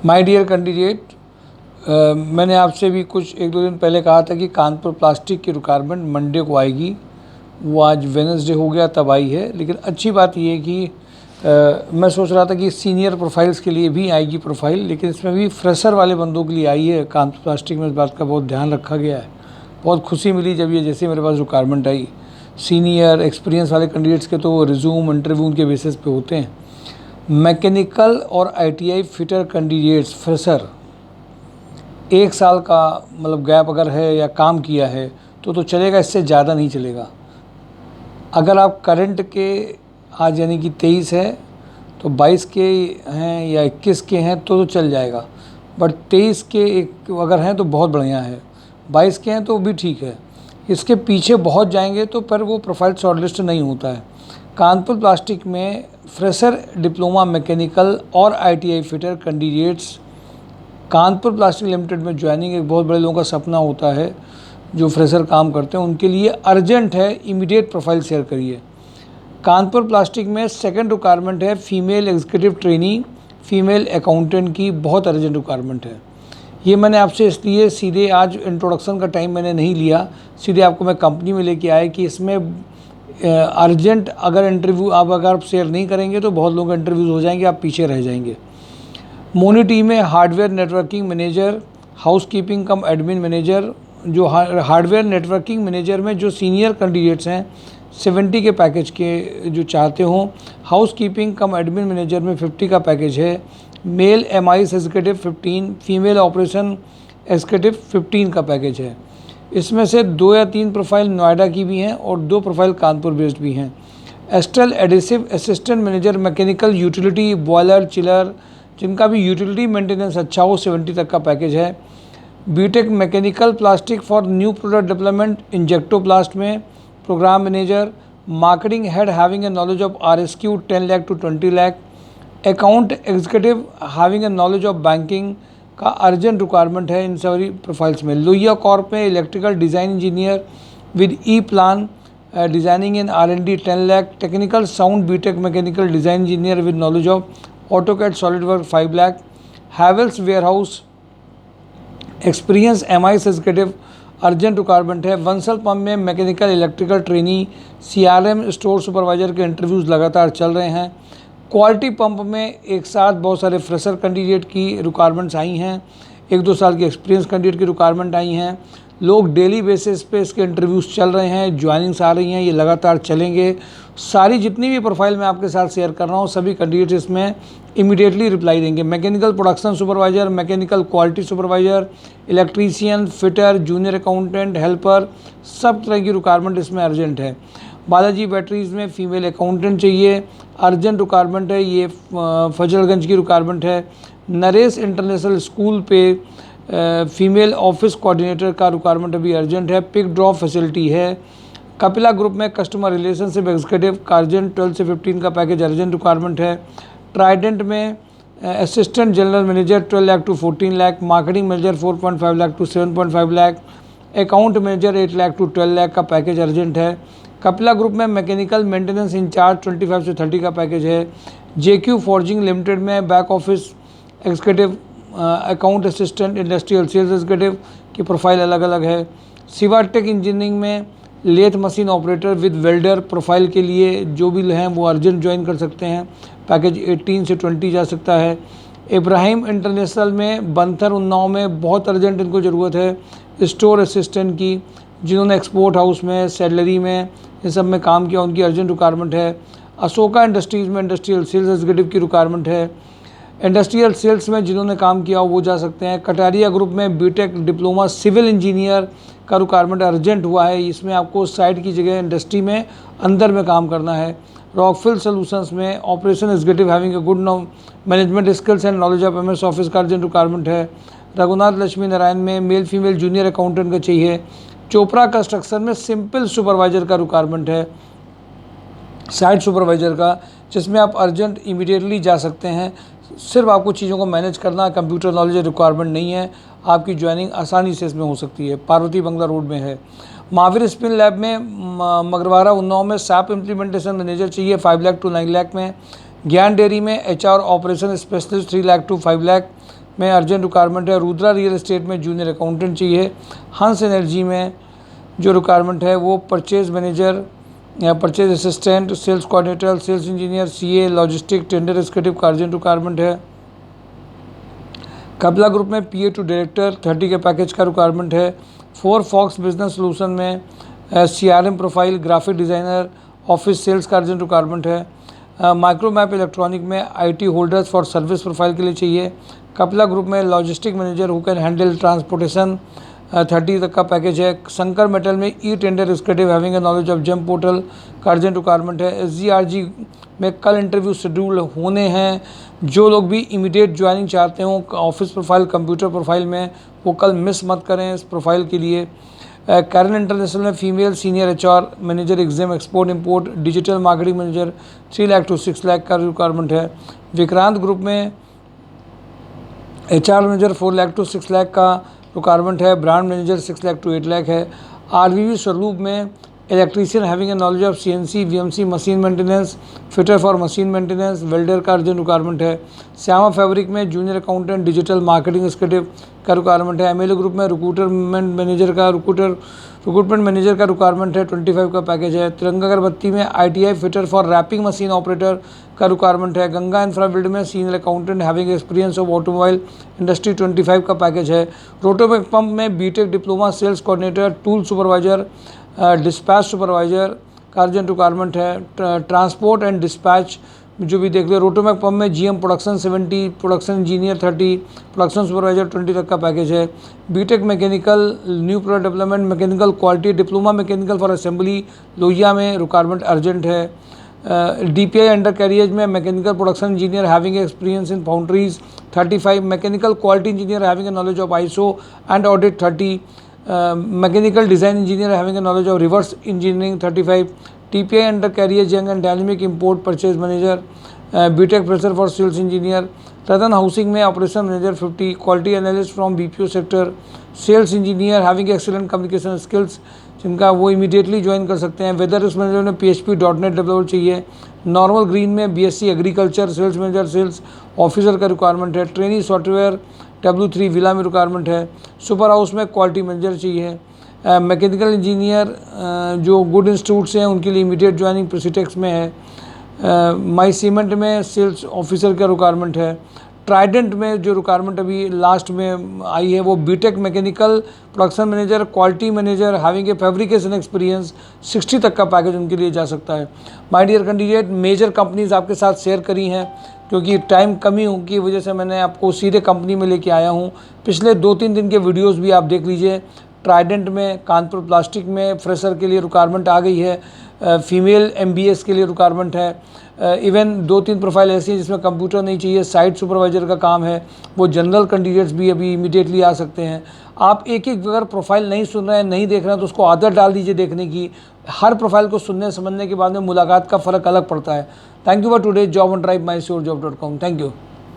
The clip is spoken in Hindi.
माय डियर कैंडिडेट, मैंने आपसे भी कुछ 1-2 दिन पहले कहा था कि कानपुर प्लास्टिक की रिक्वायरमेंट मंडे को आएगी। वो आज वेडनेसडे हो गया तब आई है। लेकिन अच्छी बात ये है कि मैं सोच रहा था कि सीनियर प्रोफाइल्स के लिए भी आएगी प्रोफाइल, लेकिन इसमें भी फ्रेशर वाले बंदों के लिए आई है। कानपुर प्लास्टिक में इस बात का बहुत ध्यान रखा गया है। बहुत खुशी मिली जब ये जैसे मेरे पास रिक्वायरमेंट आई। सीनियर एक्सपीरियंस वाले कैंडिडेट्स के तो रिज्यूम इंटरव्यू उनके बेसिस पे होते हैं। मैकेनिकल और आईटीआई फिटर कैंडिडेट्स फ्रेशर 1 साल का मतलब गैप अगर है या काम किया है तो चलेगा, इससे ज़्यादा नहीं चलेगा। अगर आप करंट के आज यानी कि 23 है तो 22 के हैं या 21 के हैं तो चल जाएगा, बट 23 के एक अगर हैं तो बहुत बढ़िया है, 22 के हैं तो भी ठीक है। इसके पीछे बहुत जाएंगे तो पर वो प्रोफाइल शॉर्टलिस्ट नहीं होता है। कानपुर प्लास्टिक में फ्रेशर डिप्लोमा मैकेनिकल और ITI fitter candidates Kanpur plastic limited में ज्वाइनिंग एक बहुत बड़े लोगों का सपना होता है। जो फ्रेशर काम करते हैं उनके लिए अर्जेंट है, इमीडिएट प्रोफाइल शेयर करिए। कानपुर प्लास्टिक में सेकंड रिक्वायरमेंट है female executive trainee, female accountant की बहुत अर्जेंट रिक्वायरमेंट है। ये मैंने आपसे इसलिए सीधे आज इंट्रोडक्शन का टाइम मैंने नहीं लिया, सीधे आपको मैं कंपनी में लेके आया कि इसमें अर्जेंट अगर इंटरव्यू अगर आप शेयर नहीं करेंगे तो बहुत लोगों के इंटरव्यूज़ हो जाएंगे, आप पीछे रह जाएंगे। मोनी टीम में हार्डवेयर नेटवर्किंग मैनेजर, हाउसकीपिंग कम एडमिन मैनेजर। जो हार्डवेयर नेटवर्किंग मैनेजर में जो सीनियर कैंडिडेट्स हैं 70 के पैकेज के जो चाहते हों, हाउसकीपिंग कम एडमिन मैनेजर में 50 का पैकेज है। Male MIS executive 15, female operation executive 15 का पैकेज है। इसमें से 2 या 3 प्रोफाइल नोएडा की भी हैं और 2 प्रोफाइल कानपुर बेस्ड भी हैं। Astral adhesive assistant manager mechanical utility boiler chiller, जिनका भी यूटिलिटी मेंटेनेंस अच्छा हो, 70 तक का पैकेज है। BTech mechanical plastic for new product development Injectoplast में program manager. Marketing head having a knowledge of RSQ 10 lakh to 20 lakh. Account executive having a knowledge of banking का अर्जेंट रिक्वायरमेंट है इन सभी प्रोफाइल्स में। लोहिया कॉर्प में electrical design engineer with e plan designing in R&D 10 lakh. Technical sound BTech mechanical design engineer with knowledge of AutoCAD SolidWorks 5 lakh. Havells warehouse experience MIS executive urgent requirement है। वंसल पंप में mechanical electrical trainee, CRM store supervisor के इंटरव्यूज़ लगातार चल रहे हैं। क्वालिटी पंप में एक साथ बहुत सारे फ्रेशर कैंडिडेट की रिक्वायरमेंट्स आई हैं, 1-2 साल की एक्सपीरियंस कैंडिडेट की रिक्वायरमेंट आई हैं। लोग डेली बेसिस पे इसके इंटरव्यूज़ चल रहे हैं, ज्वाइनिंग्स आ रही हैं, ये लगातार चलेंगे। सारी जितनी भी प्रोफाइल मैं आपके साथ शेयर कर रहा हूँ सभी कैंडिडेट्स इसमें इमीडिएटली रिप्लाई देंगे। Mechanical production supervisor, mechanical quality supervisor, electrician, fitter, junior accountant, helper, सब तरह की रिक्वायरमेंट इसमें अर्जेंट है। बालाजी बैटरीज़ में फीमेल अकाउंटेंट चाहिए, अर्जेंट रिक्वायरमेंट है, ये फजलगंज की रिक्वायरमेंट है। नरेश इंटरनेशनल स्कूल पे फीमेल ऑफिस कोऑर्डिनेटर का रिक्वायरमेंट अभी अर्जेंट है। पिक ड्रॉप फैसिलिटी है। कपिला ग्रुप में कस्टमर रिलेशनशिप एग्जीक्यूटिव का अर्जेंट 12 से 15 का पैकेज अर्जेंट रिक्वायरमेंट है। ट्राइडेंट में assistant general manager 12 lakh to 14 lakh. Marketing manager 4.5 lakh to 7.5 lakh. Account manager 8 lakh to 12 lakh का पैकेज अर्जेंट है। कपिला ग्रुप में मैकेनिकल मेंटेनेंस इंचार्ज 25 से 30 का पैकेज है। जेक्यू फॉर्जिंग लिमिटेड में back office executive, account assistant, industrial sales executive की प्रोफाइल अलग अलग है। सिवाटेक इंजीनियरिंग में lathe machine operator with welder profile के लिए जो भी हैं वो अर्जेंट ज्वाइन कर सकते हैं, पैकेज 18 से 20 जा सकता है। इब्राहिम इंटरनेशनल में बंथर उन्नाव में बहुत अर्जेंट इनको ज़रूरत है स्टोर असिस्टेंट की, जिन्होंने एक्सपोर्ट हाउस में, सैलरी में, इन सब में काम किया, उनकी अर्जेंट रिक्वायरमेंट है। अशोका इंडस्ट्रीज़ में इंडस्ट्रियल सेल्स एग्जीक्यूटिव की रिक्वायरमेंट है। इंडस्ट्रियल सेल्स में जिन्होंने काम किया वो जा सकते हैं। कटारिया ग्रुप में बीटेक डिप्लोमा सिविल इंजीनियर का रिक्वायरमेंट अर्जेंट हुआ है। इसमें आपको साइट की जगह इंडस्ट्री में अंदर में काम करना है। रॉकफिल सॉल्यूशंस में operation executive having a good management skills and knowledge of MS office का अर्जेंट रिक्वायरमेंट है। रघुनाथ लक्ष्मी नारायण में मेल फीमेल जूनियर अकाउंटेंट का चाहिए। चोपड़ा कंस्ट्रक्शन में सिंपल सुपरवाइजर का रिक्वायरमेंट है, साइट सुपरवाइजर का, जिसमें आप अर्जेंट इमीडिएटली जा सकते हैं। सिर्फ आपको चीज़ों को मैनेज करना, कंप्यूटर नॉलेज रिक्वायरमेंट नहीं है, आपकी ज्वाइनिंग आसानी से इसमें हो सकती है। पार्वती बंगला रोड में है। महावीर स्पिन लैब में मगरवाड़ा उन्नाव में सैप इम्प्लीमेंटेशन मैनेजर चाहिए 5 लाख टू 9 लाख में। ज्ञान डेयरी में HR operation specialist 3 lakh to 5 lakh. में अर्जेंट रिक्वायरमेंट है। रुद्रा रियल एस्टेट में जूनियर अकाउंटेंट चाहिए। हंस एनर्जी में जो रिक्वायरमेंट है वो परचेज मैनेजर या purchase assistant, sales coordinator, sales engineer, CA, logistic, tender executive का अर्जेंट रिक्वायरमेंट है। कपला ग्रुप में पीए टू डायरेक्टर 30 के पैकेज का रिक्वायरमेंट है। 4 फॉक्स बिजनेस सोल्यूशन में CRM profile, graphic designer, office sales का अर्जेंट रिक्वायरमेंट है। माइक्रोमैप इलेक्ट्रॉनिक में IT holders for service profile के लिए चाहिए। कपला ग्रुप में logistic manager who can handle transportation 30 तक का पैकेज है। शंकर मेटल में e tender executive having a knowledge of GeM portal का अर्जेंट रिक्वायरमेंट है। एसजीआरजी में कल इंटरव्यू शेड्यूल होने हैं। जो लोग भी इमीडिएट ज्वाइनिंग चाहते हो ऑफिस प्रोफाइल, कंप्यूटर प्रोफाइल में, वो कल मिस मत करें इस प्रोफाइल के लिए। कैरन इंटरनेशनल में female senior HR manager, exam export import, digital marketing manager 3 lakh to 6 lakh का रिक्वायरमेंट है। विक्रांत ग्रुप में HR manager 4 lakh to 6 lakh का रिक्वायरमेंट है। Brand manager 6 lakh to 8 lakh है। आरवीवी स्वरूप में electrician having a knowledge of CNC, VMC, machine maintenance, fitter for machine maintenance, welder का अर्जेंट रिक्वायरमेंट है। श्यामा फैब्रिक में junior accountant, digital marketing executive का रिक्वायरमेंट है। एमएलए ग्रुप में रिक्रूटमेंट मैनेजर का रिक्वायरमेंट है। 25 का पैकेज है। तिरंगा अगरबत्ती में ITI fitter for wrapping machine operator का रिक्वायरमेंट है। गंगा इंफ्राबिल्ड में senior accountant having experience of automobile industry 25 का पैकेज है। रोटोमैक पंप में BTech diploma, sales coordinator, tool supervisor, dispatch supervisor का अर्जेंट रिक्वायरमेंट है। ट्रांसपोर्ट एंड डिस्पैच जो भी देख लो। रोटोमैक पंप में GM production 70, production engineer 30, production supervisor 20 तक का पैकेज है। BTech mechanical, new product development, mechanical quality, diploma mechanical for assembly Lohia में रिक्वायरमेंट अर्जेंट है। डीपीआई अंडर कैरियज में mechanical production engineer having experience in foundries 35, mechanical quality engineer having a knowledge of ISO and audit 30, mechanical design engineer having a knowledge of reverse engineering 35, TPI under carrier young and dynamic import purchase manager, BTech fresher for sales engineer. Ratan housing में operation manager 50, quality analyst from BPO sector, sales engineer having excellent communication skills जिनका वो इमीडिएटली ज्वाइन कर सकते हैं। वेदर रिस्क मैनेजर में PHP.NET डेवलपर चाहिए। नॉर्मल ग्रीन में BSc agriculture, sales manager, sales officer का रिक्वायरमेंट है। ट्रेनी सॉफ्टवेयर W3 विला में रिक्वायरमेंट है। सुपर हाउस में क्वालिटी मैनेजर चाहिए। मैकेनिकल इंजीनियर जो गुड इंस्टीट्यूट से हैं उनके लिए इमीडिएट ज्वाइनिंग प्रेसिटेक्स में है। माई सीमेंट में सेल्स ऑफिसर का रिक्वायरमेंट है। ट्राइडेंट में जो रिक्वायरमेंट अभी लास्ट में आई है वो BTech mechanical production manager, quality manager having a fabrication experience 60 तक का पैकेज उनके लिए जा सकता है। My dear candidate, major companies आपके साथ शेयर करी हैं क्योंकि टाइम कमी की वजह से मैंने आपको सीधे कंपनी में लेके आया हूँ। पिछले 2-3 दिन के वीडियोस भी आप देख लीजिए। ट्राइडेंट में, कानपुर प्लास्टिक में फ्रेशर के लिए रिक्वायरमेंट आ गई है। फीमेल MBS के लिए रिक्वायरमेंट है। इवन 2-3 प्रोफाइल ऐसी हैं जिसमें कंप्यूटर नहीं चाहिए, साइट सुपरवाइजर का काम है, वो जनरल कैंडिडेट्स भी अभी इमीडिएटली आ सकते हैं। आप एक अगर प्रोफाइल नहीं सुन रहे हैं, नहीं देख रहे हैं तो उसको आदत डाल दीजिए देखने की। हर प्रोफाइल को सुनने समझने के बाद में मुलाकात का फ़र्क अलग पड़ता है। Thank you for today job on drive my sure job dot com. Thank you.